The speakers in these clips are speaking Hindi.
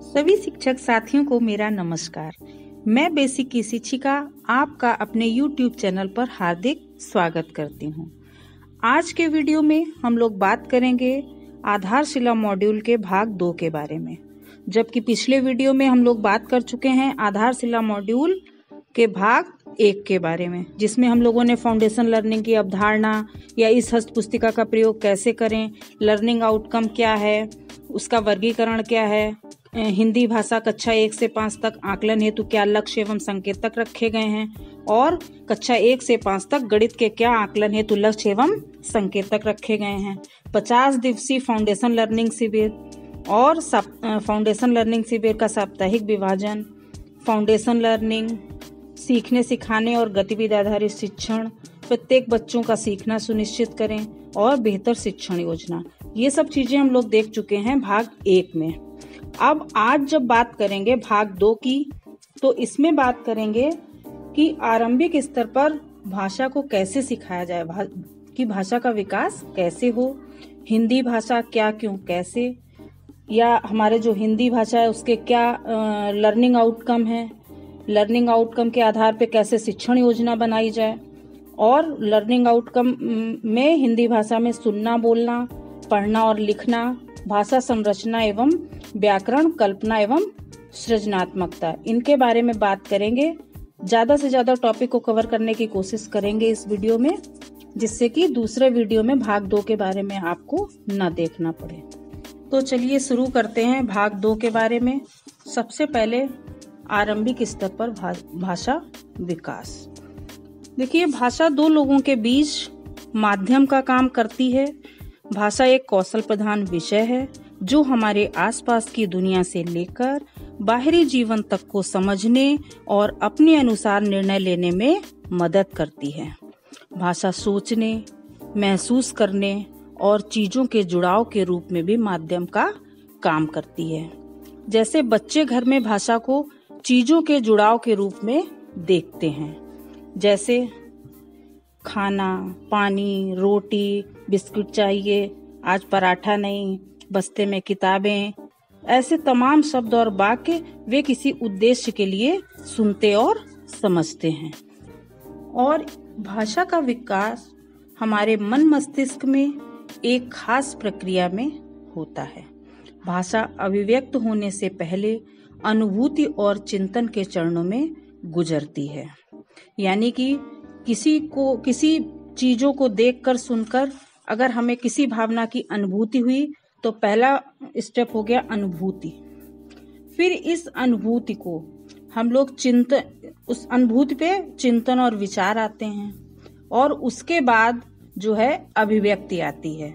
सभी शिक्षक साथियों को मेरा नमस्कार। मैं बेसिक की शिक्षिका आपका अपने YouTube चैनल पर हार्दिक स्वागत करती हूं। आज के वीडियो में हम लोग बात करेंगे आधारशिला मॉड्यूल के भाग 2 के बारे में, जबकि पिछले वीडियो में हम लोग बात कर चुके हैं आधारशिला मॉड्यूल के भाग 1 के बारे में, जिसमें हम लोगों ने फाउंडेशन लर्निंग की अवधारणा या इस हस्त पुस्तिका का प्रयोग कैसे करें, लर्निंग आउटकम क्या है, उसका वर्गीकरण क्या है, हिंदी भाषा कक्षा 1 से 5 तक आकलन हेतु क्या लक्ष्य एवं संकेतक रखे गए हैं, और कक्षा 1 से 5 तक गणित के क्या आकलन हेतु लक्ष्य एवं संकेतक रखे गए हैं। 50 दिवसीय फाउंडेशन लर्निंग शिविर और फाउंडेशन लर्निंग शिविर का साप्ताहिक विभाजन, फाउंडेशन लर्निंग, सीखने सिखाने और गतिविधि आधारित शिक्षण, प्रत्येक बच्चों का सीखना सुनिश्चित करें और बेहतर शिक्षण योजना, ये सब चीजें हम लोग देख चुके हैं भाग 1 में। अब आज जब बात करेंगे भाग 2 की, तो इसमें बात करेंगे कि आरंभिक स्तर पर भाषा को कैसे सिखाया जाए, कि भाषा का विकास कैसे हो, हिंदी भाषा क्या क्यों कैसे, या हमारे जो हिंदी भाषा है उसके क्या लर्निंग आउटकम है, लर्निंग आउटकम के आधार पे कैसे शिक्षण योजना बनाई जाए, और लर्निंग आउटकम में हिंदी भाषा में सुनना, बोलना, पढ़ना और लिखना, भाषा संरचना एवं व्याकरण, कल्पना एवं सृजनात्मकता, इनके बारे में बात करेंगे। ज्यादा से ज्यादा टॉपिक को कवर करने की कोशिश करेंगे इस वीडियो में, जिससे कि दूसरे वीडियो में भाग 2 के बारे में आपको न देखना पड़े। तो चलिए शुरू करते हैं भाग 2 के बारे में। सबसे पहले आरंभिक स्तर पर भाषा विकास। देखिए, भाषा दो लोगों के बीच माध्यम का काम करती है। भाषा एक कौशल प्रधान विषय है जो हमारे आसपास की दुनिया से लेकर बाहरी जीवन तक को समझने और अपने अनुसार निर्णय लेने में मदद करती है। भाषा सोचने, महसूस करने और चीजों के जुड़ाव के रूप में भी माध्यम का काम करती है। जैसे बच्चे घर में भाषा को चीजों के जुड़ाव के रूप में देखते हैं, जैसे खाना, पानी, रोटी, बिस्कुट चाहिए, आज पराठा नहीं, बस्ते में किताबें, ऐसे तमाम शब्द और वाक्य वे किसी उद्देश्य के लिए सुनते और समझते हैं। और भाषा का विकास हमारे मन मस्तिष्क में एक खास प्रक्रिया में होता है। भाषा अभिव्यक्त होने से पहले अनुभूति और चिंतन के चरणों में गुजरती है। यानी कि किसी चीजों को देखकर, सुनकर अगर हमें किसी भावना की अनुभूति हुई तो पहला स्टेप हो गया अनुभूति। फिर इस अनुभूति को हम लोग उस अनुभूति पे चिंतन और विचार आते हैं, और उसके बाद जो है अभिव्यक्ति आती है।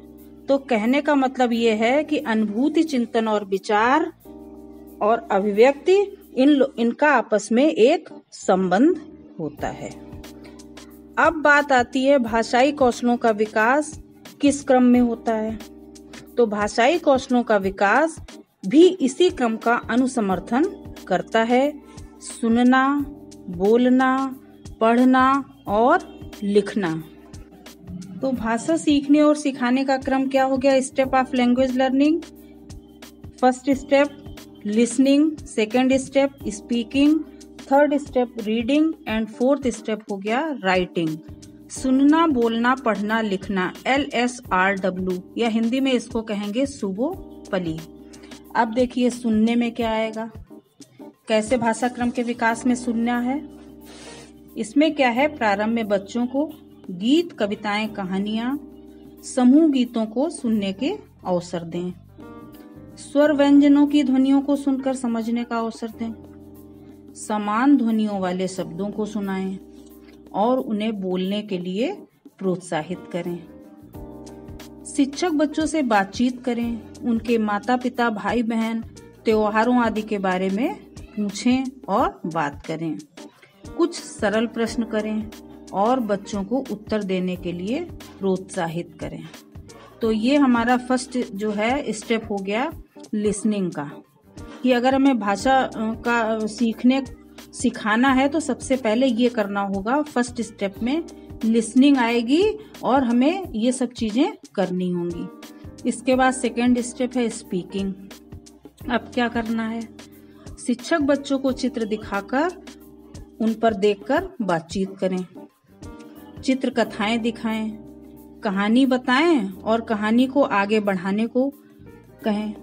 तो कहने का मतलब ये है कि अनुभूति, चिंतन और विचार और अभिव्यक्ति, इनका आपस में एक संबंध होता है। अब बात आती है भाषाई कौशलों का विकास किस क्रम में होता है। तो भाषाई कौशलों का विकास भी इसी क्रम का अनुसमर्थन करता है। सुनना, बोलना, पढ़ना और लिखना। तो भाषा सीखने और सिखाने का क्रम क्या हो गया? Step of language learning. First step listening, second step speaking, third step reading and fourth step हो गया राइटिंग। सुनना, बोलना, पढ़ना, लिखना, LSRW, या हिंदी में इसको कहेंगे सुबोपली। अब देखिए सुनने में क्या आएगा, कैसे भाषा क्रम के विकास में सुनना है। इसमें क्या है, प्रारंभ में बच्चों को गीत, कविताएं, कहानियां, समूह गीतों को सुनने के अवसर दें। स्वर व्यंजनों की ध्वनियों को सुनकर समझने का अवसर दें। समान ध्वनियों वाले शब्दों को सुनाएं और उन्हें बोलने के लिए प्रोत्साहित करें। शिक्षक बच्चों से बातचीत करें, उनके माता पिता, भाई बहन, त्योहारों आदि के बारे में पूछें और बात करें। कुछ सरल प्रश्न करें और बच्चों को उत्तर देने के लिए प्रोत्साहित करें। तो ये हमारा फर्स्ट जो है स्टेप हो गया लिसनिंग का, कि अगर हमें भाषा का सिखाना है तो सबसे पहले ये करना होगा। फर्स्ट स्टेप में लिसनिंग आएगी और हमें ये सब चीजें करनी होंगी। इसके बाद सेकेंड स्टेप है स्पीकिंग। अब क्या करना है, शिक्षक बच्चों को चित्र दिखाकर उन पर देखकर बातचीत करें। चित्र कथाएं दिखाएं, कहानी बताएं और कहानी को आगे बढ़ाने को कहें।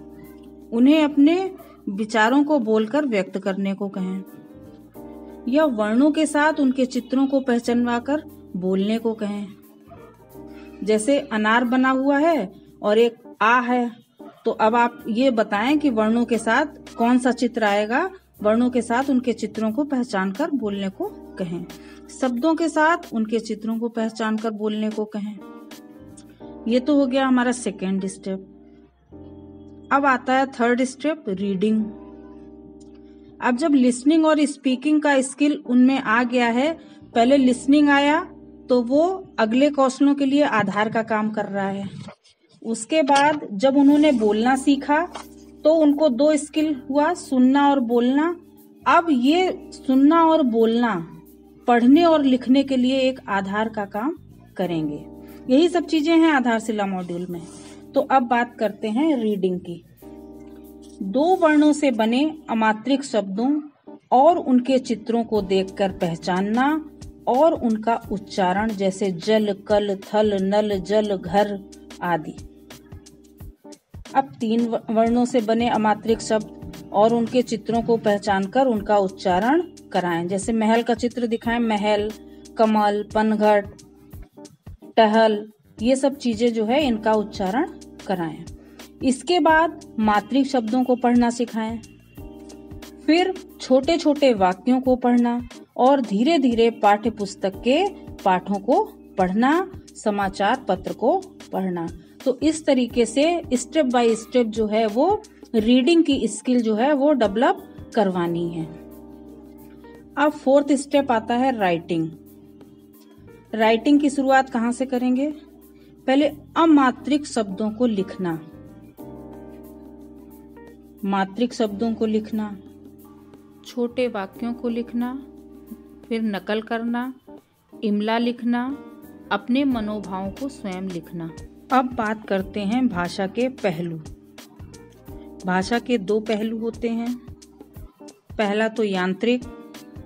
उन्हें अपने विचारों को बोलकर व्यक्त करने को कहें या वर्णों के साथ उनके चित्रों को पहचानवाकर बोलने को कहें। जैसे अनार बना हुआ है और एक आ है, तो अब आप ये बताएं कि वर्णों के साथ कौन सा चित्र आएगा। वर्णों के साथ उनके चित्रों को पहचानकर बोलने को कहें। शब्दों के साथ उनके चित्रों को पहचानकर बोलने को कहें। ये तो हो गया हमारा सेकेंड स्टेप। अब आता है थर्ड स्टेप, रीडिंग। अब जब लिसनिंग और स्पीकिंग का स्किल उनमें आ गया है, पहले लिसनिंग आया तो वो अगले कौशलों के लिए आधार का काम कर रहा है। उसके बाद जब उन्होंने बोलना सीखा तो उनको 2 स्किल हुआ, सुनना और बोलना। अब ये सुनना और बोलना पढ़ने और लिखने के लिए एक आधार का काम करेंगे। यही सब चीजें हैं आधारशिला मॉड्यूल में। तो अब बात करते हैं रीडिंग की। 2 वर्णों से बने अमात्रिक शब्दों और उनके चित्रों को देखकर पहचानना और उनका उच्चारण, जैसे जल, कल, थल, नल, जल, घर आदि। अब 3 वर्णों से बने अमात्रिक शब्द और उनके चित्रों को पहचानकर उनका उच्चारण कराएं। जैसे महल का चित्र दिखाएं, महल, कमल, पनघट, टहल, ये सब चीजें जो है इनका उच्चारण कराएं। इसके बाद मात्रिक शब्दों को पढ़ना सिखाएं। फिर छोटे छोटे वाक्यों को पढ़ना और धीरे धीरे पाठ्य पुस्तक के पाठों को पढ़ना, समाचार पत्र को पढ़ना। तो इस तरीके से स्टेप बाय स्टेप जो है वो रीडिंग की स्किल जो है वो डेवलप करवानी है। अब 4th स्टेप आता है राइटिंग। राइटिंग की शुरुआत कहाँ से करेंगे? पहले अमात्रिक शब्दों को लिखना, मात्रिक शब्दों को लिखना, छोटे वाक्यों को लिखना, फिर नकल करना, इमला लिखना, अपने मनोभावों को स्वयं लिखना। अब बात करते हैं भाषा के पहलू। भाषा के 2 पहलू होते हैं। पहला तो यांत्रिक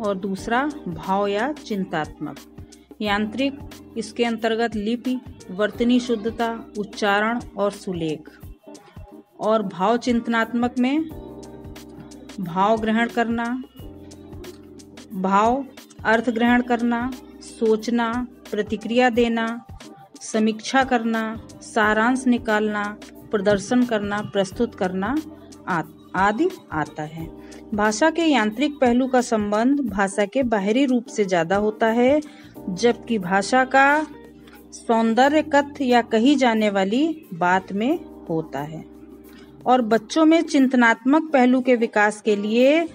और दूसरा भाव या चिंतात्मक। यांत्रिक, इसके अंतर्गत लिपि, वर्तनी शुद्धता, उच्चारण और सुलेख। और भाव चिंतनात्मक में भाव ग्रहण करना, भाव अर्थ ग्रहण करना, सोचना, प्रतिक्रिया देना, समीक्षा करना, सारांश निकालना, प्रदर्शन करना, प्रस्तुत करना आदि आता है। भाषा के यांत्रिक पहलू का संबंध भाषा के बाहरी रूप से ज्यादा होता है, जबकि भाषा का सौंदर्य कथ्य या कही जाने वाली बात में होता है। और बच्चों में चिंतनात्मक पहलू के विकास के लिए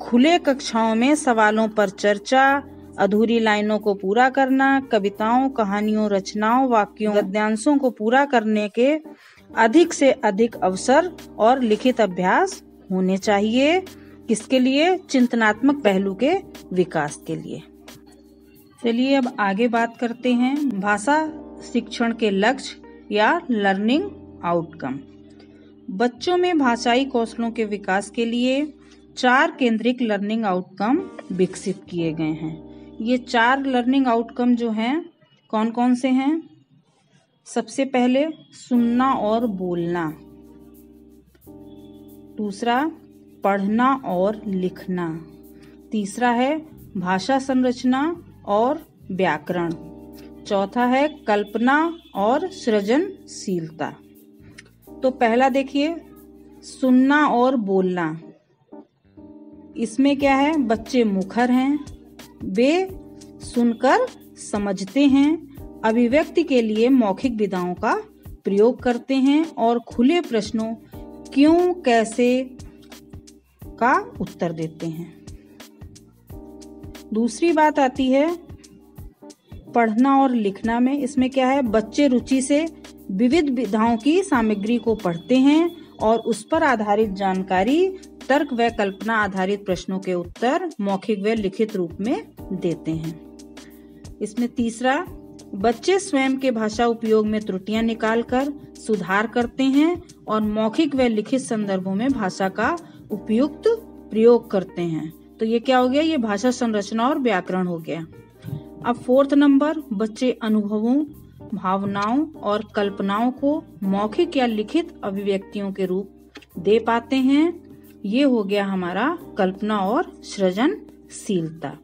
खुले कक्षाओं में सवालों पर चर्चा, अधूरी लाइनों को पूरा करना, कविताओं, कहानियों, रचनाओं, वाक्यों, गद्यांशों को पूरा करने के अधिक से अधिक अवसर और लिखित अभ्यास होने चाहिए। किसके लिए? चिंतनात्मक पहलू के विकास के लिए। चलिए अब आगे बात करते हैं भाषा शिक्षण के लक्ष्य या लर्निंग आउटकम। बच्चों में भाषाई कौशलों के विकास के लिए 4 केंद्रित लर्निंग आउटकम विकसित किए गए हैं। ये 4 लर्निंग आउटकम जो हैं कौन कौन से हैं? सबसे पहले सुनना और बोलना, दूसरा पढ़ना और लिखना, तीसरा है भाषा संरचना और व्याकरण, चौथा है कल्पना और सृजनशीलता। तो पहला देखिए, सुनना और बोलना। इसमें क्या है? बच्चे मुखर हैं, वे सुनकर समझते हैं, अभिव्यक्ति के लिए मौखिक विधाओं का प्रयोग करते हैं और खुले प्रश्नों क्यों, कैसे का उत्तर देते हैं। दूसरी बात आती है पढ़ना और लिखना में। इसमें क्या है? बच्चे रुचि से विविध विधाओं की सामग्री को पढ़ते हैं और उस पर आधारित जानकारी, तर्क व कल्पना आधारित प्रश्नों के उत्तर मौखिक व लिखित रूप में देते हैं। इसमें तीसरा, बच्चे स्वयं के भाषा उपयोग में त्रुटियां निकालकर सुधार करते हैं और मौखिक व लिखित संदर्भों में भाषा का उपयुक्त प्रयोग करते हैं। तो ये क्या हो गया, ये भाषा संरचना और व्याकरण हो गया। अब 4th नंबर, बच्चे अनुभवों, भावनाओं और कल्पनाओं को मौखिक या लिखित अभिव्यक्तियों के रूप दे पाते हैं। ये हो गया हमारा कल्पना और सृजनशीलता।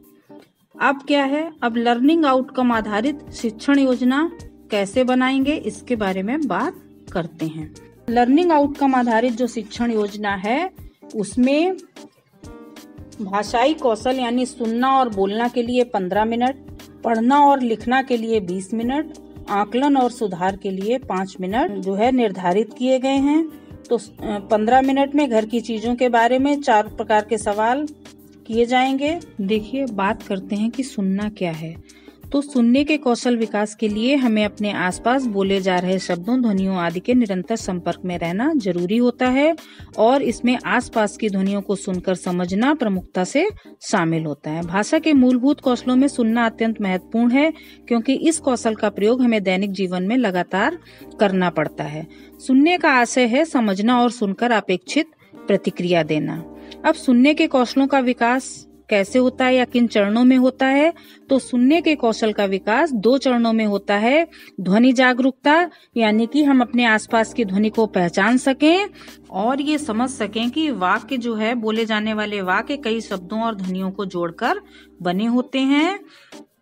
अब क्या है, अब लर्निंग आउटकम आधारित शिक्षण योजना कैसे बनाएंगे, इसके बारे में बात करते हैं। लर्निंग आउटकम आधारित जो शिक्षण योजना है उसमें भाषाई कौशल यानी सुनना और बोलना के लिए 15 मिनट, पढ़ना और लिखना के लिए 20 मिनट, आकलन और सुधार के लिए 5 मिनट जो है निर्धारित किए गए हैं। तो 15 मिनट में घर की चीजों के बारे में 4 प्रकार के सवाल किए जाएंगे। देखिए, बात करते हैं कि सुनना क्या है। तो सुनने के कौशल विकास के लिए हमें अपने आसपास बोले जा रहे शब्दों, ध्वनियों आदि के निरंतर संपर्क में रहना जरूरी होता है और इसमें आसपास की ध्वनियों को सुनकर समझना प्रमुखता से शामिल होता है। भाषा के मूलभूत कौशलों में सुनना अत्यंत महत्वपूर्ण है क्योंकि इस कौशल का प्रयोग हमें दैनिक जीवन में लगातार करना पड़ता है। सुनने का आशय है समझना और सुनकर अपेक्षित प्रतिक्रिया देना। अब सुनने के कौशलों का विकास कैसे होता है या किन चरणों में होता है, तो सुनने के कौशल का विकास 2 चरणों में होता है। ध्वनि जागरूकता यानी कि हम अपने आसपास की ध्वनि को पहचान सकें और ये समझ सकें कि वाक्य जो है, बोले जाने वाले वाक्य कई शब्दों और ध्वनियों को जोड़कर बने होते हैं।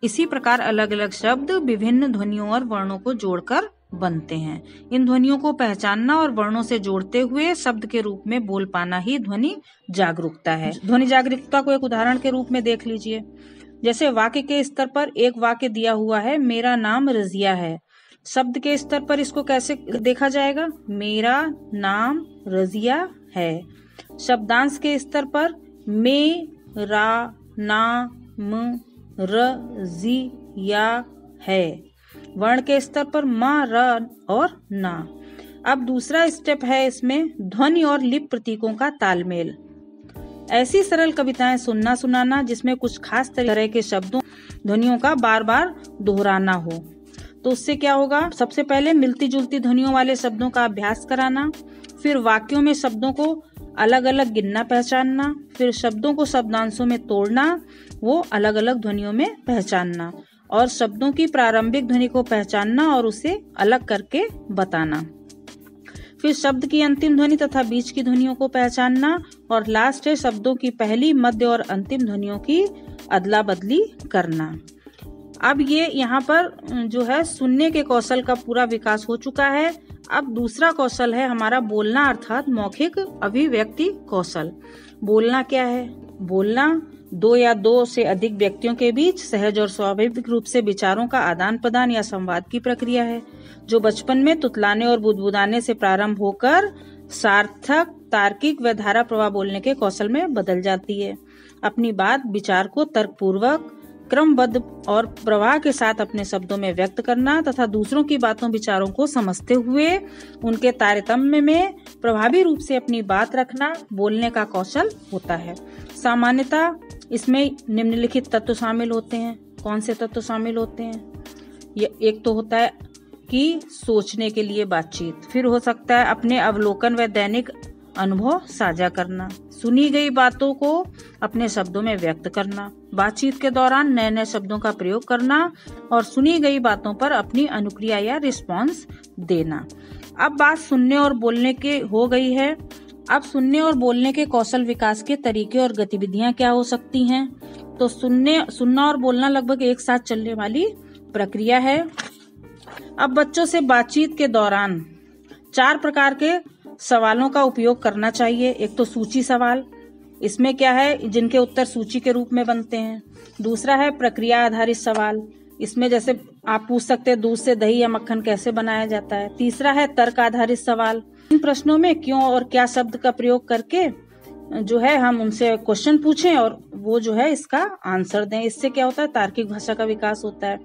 इसी प्रकार अलग अलग शब्द विभिन्न ध्वनियों और वर्णों को जोड़कर बनते हैं। इन ध्वनियों को पहचानना और वर्णों से जोड़ते हुए शब्द के रूप में बोल पाना ही ध्वनि जागरूकता है। ध्वनि जागरूकता को एक उदाहरण के रूप में देख लीजिए। जैसे वाक्य के स्तर पर एक वाक्य दिया हुआ है, मेरा नाम रजिया है। शब्द के स्तर पर इसको कैसे देखा जाएगा, मेरा नाम रजिया है। शब्दांश के स्तर पर मेरा नाम रजिया है। वर्ण के स्तर पर म, र और ना। अब दूसरा स्टेप है इसमें ध्वनि और लिप प्रतीकों का तालमेल। ऐसी सरल कविताएं सुनना सुनाना जिसमें कुछ खास तरह के शब्दों, ध्वनियों का बार बार दोहराना हो। तो उससे क्या होगा, सबसे पहले मिलती जुलती ध्वनियों वाले शब्दों का अभ्यास कराना, फिर वाक्यों में शब्दों को अलग अलग गिनना पहचानना, फिर शब्दों को शब्दांशों में तोड़ना, वो अलग अलग ध्वनियों में पहचानना और शब्दों की प्रारंभिक ध्वनि को पहचानना और उसे अलग करके बताना। फिर शब्द की अंतिम ध्वनि तथा बीच की ध्वनियों को पहचानना और लास्ट है शब्दों की पहली, मध्य और अंतिम ध्वनियों की अदला बदली करना। अब ये यहाँ पर जो है सुनने के कौशल का पूरा विकास हो चुका है। अब दूसरा कौशल है हमारा बोलना अर्थात मौखिक अभिव्यक्ति कौशल। बोलना क्या है, बोलना 2 या 2 से अधिक व्यक्तियों के बीच सहज और स्वाभाविक रूप से विचारों का आदान प्रदान या संवाद की प्रक्रिया है जो बचपन में तुतलाने और बुदबुदाने से प्रारंभ होकर सार्थक, तार्किक व धारा प्रवाह बोलने के कौशल में बदल जाती है। अपनी बात, विचार को तर्कपूर्वक, क्रमबद्ध और प्रवाह के साथ अपने शब्दों में व्यक्त करना तथा दूसरों की बातों विचारों को समझते हुए उनके तारतम्य में प्रभावी रूप से अपनी बात रखना बोलने का कौशल होता है। सामान्यतः इसमें निम्नलिखित तत्व शामिल होते हैं। कौन से तत्व शामिल होते हैं? ये एक तो होता है कि सोचने के लिए बातचीत, फिर हो सकता है अपने अवलोकन व दैनिक अनुभव साझा करना, सुनी गई बातों को अपने शब्दों में व्यक्त करना, बातचीत के दौरान नए नए शब्दों का प्रयोग करना और सुनी गई बातों पर अपनी अनुक्रिया या रिस्पॉन्स देना। अब बात सुनने और बोलने के हो गई है। अब सुनने और बोलने के कौशल विकास के तरीके और गतिविधियां क्या हो सकती हैं? तो सुनना और बोलना लगभग एक साथ चलने वाली प्रक्रिया है। अब बच्चों से बातचीत के दौरान 4 प्रकार के सवालों का उपयोग करना चाहिए। एक तो सूची सवाल, इसमें क्या है जिनके उत्तर सूची के रूप में बनते हैं। दूसरा है प्रक्रिया आधारित सवाल, इसमें जैसे आप पूछ सकते हैं दूध से दही या मक्खन कैसे बनाया जाता है। तीसरा है तर्क आधारित सवाल, इन प्रश्नों में क्यों और क्या शब्द का प्रयोग करके जो है हम उनसे क्वेश्चन पूछें और वो जो है इसका आंसर दें। इससे क्या होता है, तार्किक भाषा का विकास होता है।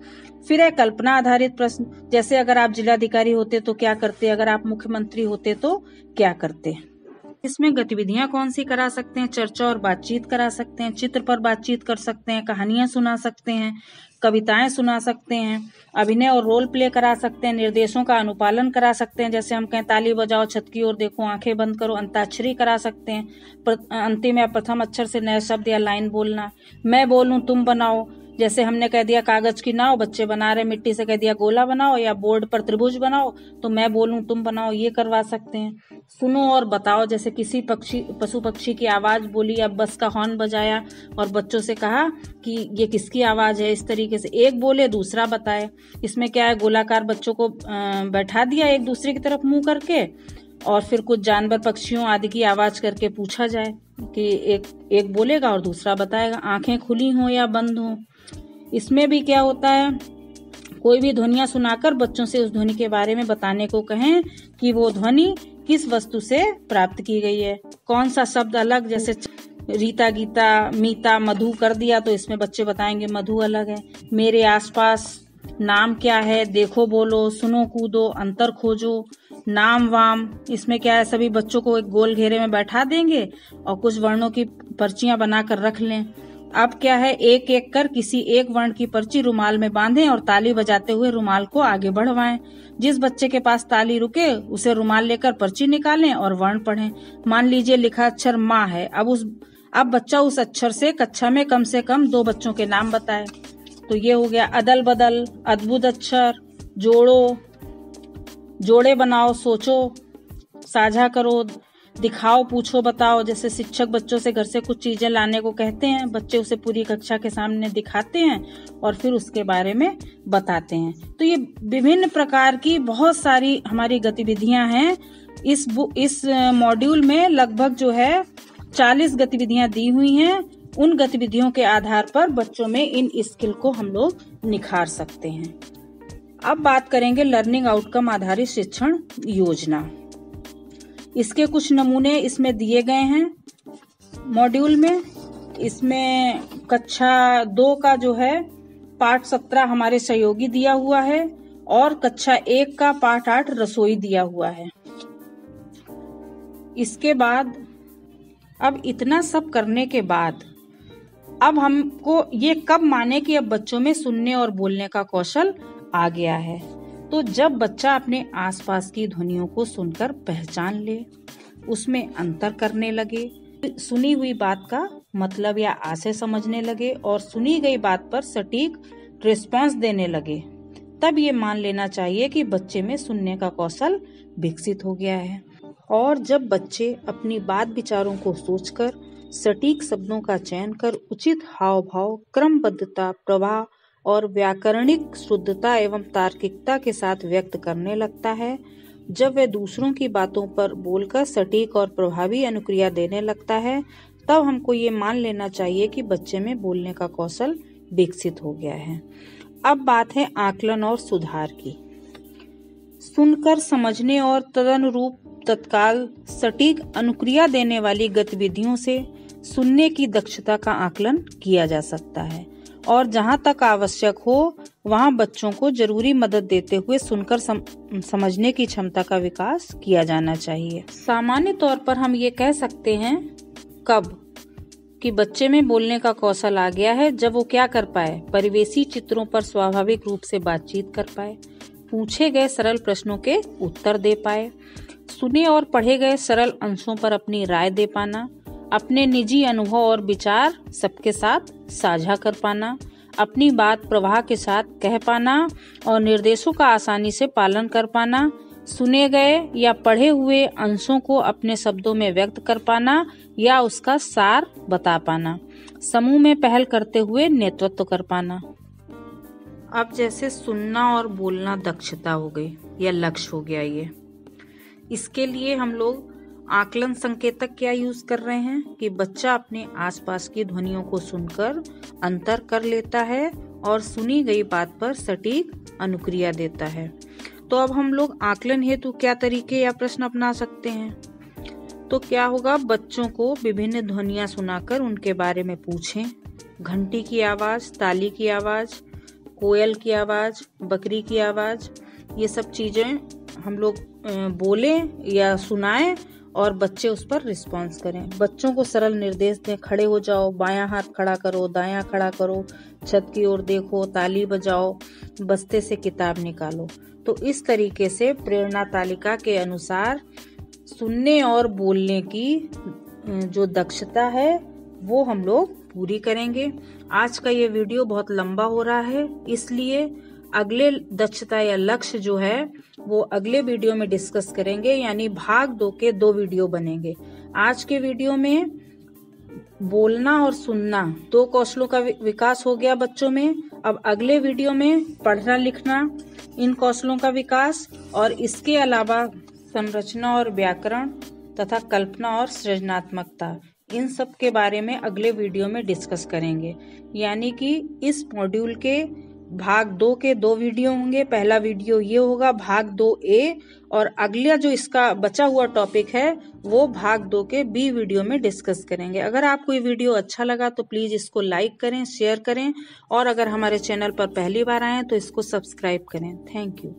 फिर है कल्पना आधारित प्रश्न, जैसे अगर आप जिलाधिकारी होते तो क्या करते, अगर आप मुख्यमंत्री होते तो क्या करते। इसमें गतिविधियां कौन सी करा सकते हैं? चर्चा और बातचीत करा सकते हैं, चित्र पर बातचीत कर सकते हैं, कहानियां सुना सकते हैं, कविताएं सुना सकते हैं, अभिनय और रोल प्ले करा सकते हैं, निर्देशों का अनुपालन करा सकते हैं, जैसे हम कहें ताली बजाओ, छत की ओर देखो, आंखें बंद करो, अंताक्षरी करा सकते हैं, अंतिम या प्रथम अक्षर से नए शब्द या लाइन बोलना, मैं बोलूं तुम बनाओ, जैसे हमने कह दिया कागज की नाव, बच्चे बना रहे, मिट्टी से कह दिया गोला बनाओ या बोर्ड पर त्रिभुज बनाओ, तो मैं बोलूं तुम बनाओ, ये करवा सकते हैं। सुनो और बताओ, जैसे किसी पशु पक्षी की आवाज बोली या बस का हॉर्न बजाया और बच्चों से कहा कि ये किसकी आवाज है, इस तरीके से एक बोले दूसरा बताए। इसमें क्या है, गोलाकार बच्चों को बैठा दिया एक दूसरे की तरफ मुंह करके, और फिर कुछ जानवर पक्षियों आदि की आवाज करके पूछा जाए कि एक बोलेगा और दूसरा बताएगा, आंखें खुली हों या बंद हों। इसमें भी क्या होता है, कोई भी ध्वनियां सुनाकर बच्चों से उस ध्वनि के बारे में बताने को कहें कि वो ध्वनि किस वस्तु से प्राप्त की गई है, कौन सा शब्द अलग, जैसे रीता गीता मीता मधु कर दिया तो इसमें बच्चे बताएंगे मधु अलग है। मेरे आसपास नाम क्या है, देखो बोलो, सुनो कूदो, अंतर खोजो, नाम वाम, इसमें क्या है, सभी बच्चों को एक गोल घेरे में बैठा देंगे और कुछ वर्णों की पर्चियां बनाकर रख लें। अब क्या है, एक एक कर किसी एक वर्ण की पर्ची रुमाल में बांधें और ताली बजाते हुए रुमाल को आगे बढ़वाएं। जिस बच्चे के पास ताली रुके उसे रुमाल लेकर पर्ची निकालें और वर्ण पढ़ें। मान लीजिए लिखा अक्षर माँ है, अब बच्चा उस अक्षर से कक्षा में कम 2 बच्चों के नाम बताए। तो ये हो गया अदल बदल, अद्भुत अक्षर, जोड़ो, जोड़े बनाओ, सोचो, साझा करो, दिखाओ, पूछो, बताओ। जैसे शिक्षक बच्चों से घर से कुछ चीजें लाने को कहते हैं, बच्चे उसे पूरी कक्षा के सामने दिखाते हैं और फिर उसके बारे में बताते हैं। तो ये विभिन्न प्रकार की बहुत सारी हमारी गतिविधियां हैं। इस मॉड्यूल में लगभग जो है 40 गतिविधियां दी हुई हैं। उन गतिविधियों के आधार पर बच्चों में इन स्किल को हम लोग निखार सकते हैं। अब बात करेंगे लर्निंग आउटकम आधारित शिक्षण योजना। इसके कुछ नमूने इसमें दिए गए हैं मॉड्यूल में। इसमें कक्षा 2 का जो है पाठ 17 हमारे सहयोगी दिया हुआ है और कक्षा 1 का पाठ 8 रसोई दिया हुआ है। इसके बाद अब इतना सब करने के बाद अब हमको ये कब माने कि अब बच्चों में सुनने और बोलने का कौशल आ गया है, तो जब बच्चा अपने आसपास की ध्वनियों को सुनकर पहचान ले, उसमें अंतर करने लगे, सुनी हुई बात का मतलब या आशय समझने लगे और सुनी गई बात पर सटीक रिस्पांस देने लगे, तब ये मान लेना चाहिए कि बच्चे में सुनने का कौशल विकसित हो गया है। और जब बच्चे अपनी बात विचारों को सोचकर सटीक शब्दों का चयन कर उचित हाव भाव, क्रमबद्धता, प्रवाह और व्याकरणिक शुद्धता एवं तार्किकता के साथ व्यक्त करने लगता है, जब वह दूसरों की बातों पर बोलकर सटीक और प्रभावी अनुक्रिया देने लगता है, तब हमको ये मान लेना चाहिए कि बच्चे में बोलने का कौशल विकसित हो गया है। अब बात है आकलन और सुधार की। सुनकर समझने और तदनुरूप तत्काल सटीक अनुक्रिया देने वाली गतिविधियों से सुनने की दक्षता का आकलन किया जा सकता है और जहां तक आवश्यक हो वहां बच्चों को जरूरी मदद देते हुए सुनकर समझने की क्षमता का विकास किया जाना चाहिए। सामान्य तौर पर हम ये कह सकते हैं कब कि बच्चे में बोलने का कौशल आ गया है, जब वो क्या कर पाए, परिवेशी चित्रों पर स्वाभाविक रूप से बातचीत कर पाए, पूछे गए सरल प्रश्नों के उत्तर दे पाए, सुने और पढ़े गए सरल अंशों पर अपनी राय दे पाना, अपने निजी अनुभव और विचार सबके साथ साझा कर पाना, अपनी बात प्रवाह के साथ कह पाना और निर्देशों का आसानी से पालन कर पाना, सुने गए या पढ़े हुए अंशों को अपने शब्दों में व्यक्त कर पाना या उसका सार बता पाना, समूह में पहल करते हुए नेतृत्व कर पाना। अब जैसे सुनना और बोलना दक्षता हो गई या लक्ष्य हो गया, ये इसके लिए हम लोग आकलन संकेतक क्या यूज कर रहे हैं कि बच्चा अपने आसपास की ध्वनियों को सुनकर अंतर कर लेता है और सुनी गई बात पर सटीक अनुक्रिया देता है। तो अब हम लोग आकलन हेतु क्या तरीके या प्रश्न अपना सकते हैं? तो क्या होगा, बच्चों को विभिन्न ध्वनियां सुनाकर उनके बारे में पूछें। घंटी की आवाज, ताली की आवाज, कोयल की आवाज, बकरी की आवाज, ये सब चीजें हम लोग बोलें या सुनाएं और बच्चे उस पर रिस्पॉन्स करें। बच्चों को सरल निर्देश दें, खड़े हो जाओ, बायां हाथ खड़ा करो, दायां खड़ा करो, छत की ओर देखो, ताली बजाओ, बस्ते से किताब निकालो। तो इस तरीके से प्रेरणा तालिका के अनुसार सुनने और बोलने की जो दक्षता है वो हम लोग पूरी करेंगे। आज का ये वीडियो बहुत लंबा हो रहा है, इसलिए अगले दक्षता या लक्ष्य जो है वो अगले वीडियो में डिस्कस करेंगे, यानी भाग 2 के 2 वीडियो बनेंगे। आज के वीडियो में बोलना और सुनना 2 कौशलों का विकास हो गया बच्चों में। अब अगले वीडियो में पढ़ना लिखना, इन कौशलों का विकास, और इसके अलावा संरचना और व्याकरण तथा कल्पना और सृजनात्मकता, इन सब के बारे में अगले वीडियो में डिस्कस करेंगे। यानी कि इस मॉड्यूल के भाग 2 के 2 वीडियो होंगे। पहला वीडियो ये होगा भाग 2A, और अगला जो इसका बचा हुआ टॉपिक है वो भाग 2 के B वीडियो में डिस्कस करेंगे। अगर आपको ये वीडियो अच्छा लगा तो प्लीज इसको लाइक करें, शेयर करें, और अगर हमारे चैनल पर पहली बार आए तो इसको सब्सक्राइब करें। Thank you.